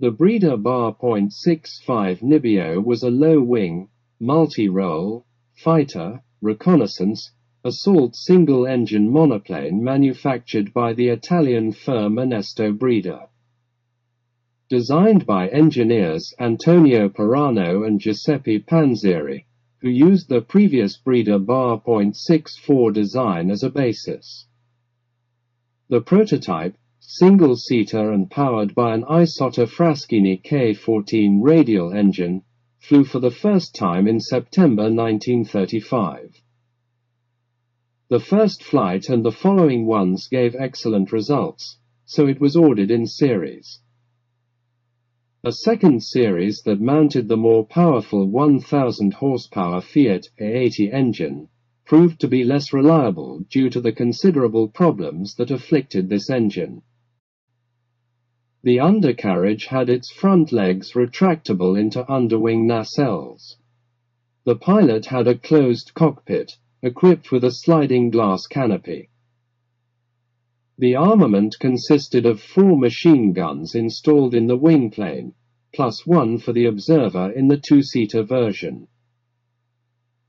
The Breda Bar .65 Nibbio was a low-wing, multi-role, fighter, reconnaissance, assault single-engine monoplane manufactured by the Italian firm Ernesto Breda. Designed by engineers Antonio Pirano and Giuseppe Panzieri, who used the previous Breda Bar .64 design as a basis. The prototype, single-seater and powered by an Isotta Fraschini K14 radial engine, flew for the first time in September 1935. The first flight and the following ones gave excellent results, so it was ordered in series. A second series that mounted the more powerful 1,000 horsepower Fiat E80 engine proved to be less reliable due to the considerable problems that afflicted this engine. The undercarriage had its front legs retractable into underwing nacelles. The pilot had a closed cockpit, equipped with a sliding glass canopy. The armament consisted of 4 machine guns installed in the wing plane, plus 1 for the observer in the two-seater version.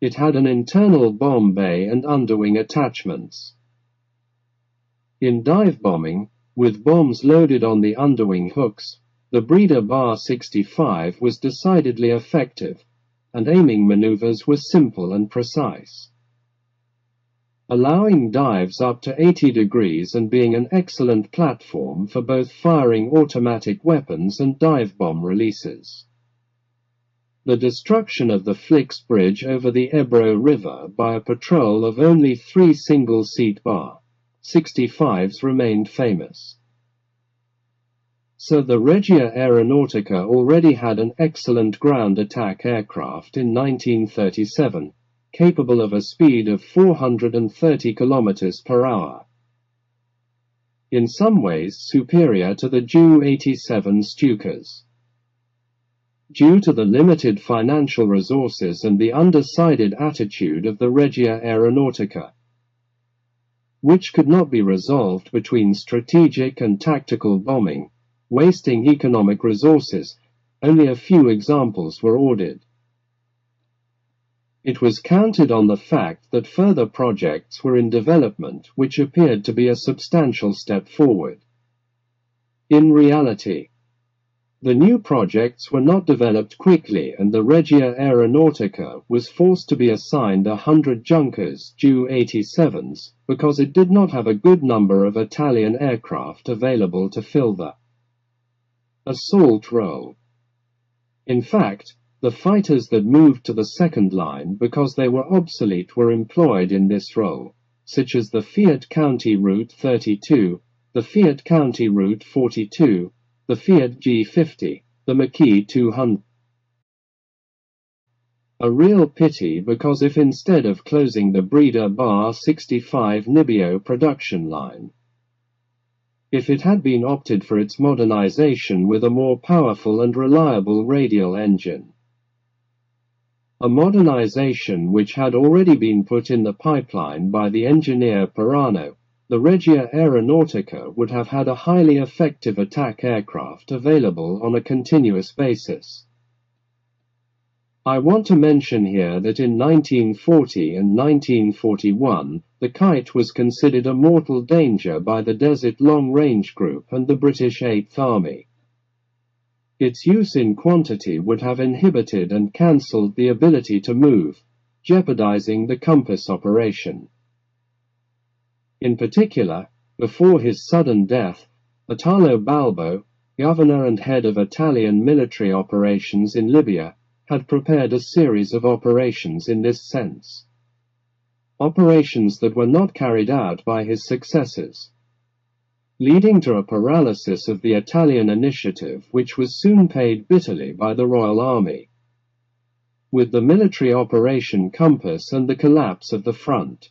It had an internal bomb bay and underwing attachments. In dive bombing, with bombs loaded on the underwing hooks, the Breda Bar 65 was decidedly effective, and aiming maneuvers were simple and precise. Allowing dives up to 80 degrees and being an excellent platform for both firing automatic weapons and dive bomb releases. The destruction of the Flix Bridge over the Ebro River by a patrol of only 3 single-seat Bar 65s remained famous. So the Regia Aeronautica already had an excellent ground attack aircraft in 1937, capable of a speed of 430 km per hour. In some ways superior to the Ju-87 Stukas. Due to the limited financial resources and the undecided attitude of the Regia Aeronautica, which could not be resolved between strategic and tactical bombing, wasting economic resources, only a few examples were ordered. It was counted on the fact that further projects were in development which appeared to be a substantial step forward. In reality, the new projects were not developed quickly and the Regia Aeronautica was forced to be assigned 100 Junkers Ju-87s because it did not have a good number of Italian aircraft available to fill the assault role. In fact, the fighters that moved to the second line because they were obsolete were employed in this role, such as the Fiat County Route 32, the Fiat County Route 42, the Fiat G50, the Macchi 200. A real pity because if instead of closing the Breda Bar 65 Nibbio production line, if it had been opted for its modernization with a more powerful and reliable radial engine, a modernization which had already been put in the pipeline by the engineer Pirano, the Regia Aeronautica would have had a highly effective attack aircraft available on a continuous basis. I want to mention here that in 1940 and 1941, the Kite was considered a mortal danger by the Desert Long Range Group and the British 8th Army. Its use in quantity would have inhibited and cancelled the ability to move, jeopardizing the compass operation. In particular, before his sudden death, Italo Balbo, governor and head of Italian military operations in Libya, had prepared a series of operations in this sense. Operations that were not carried out by his successors, leading to a paralysis of the Italian initiative which was soon paid bitterly by the Royal Army. with the military operation Compass and the collapse of the front.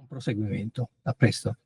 Buon proseguimento. A presto.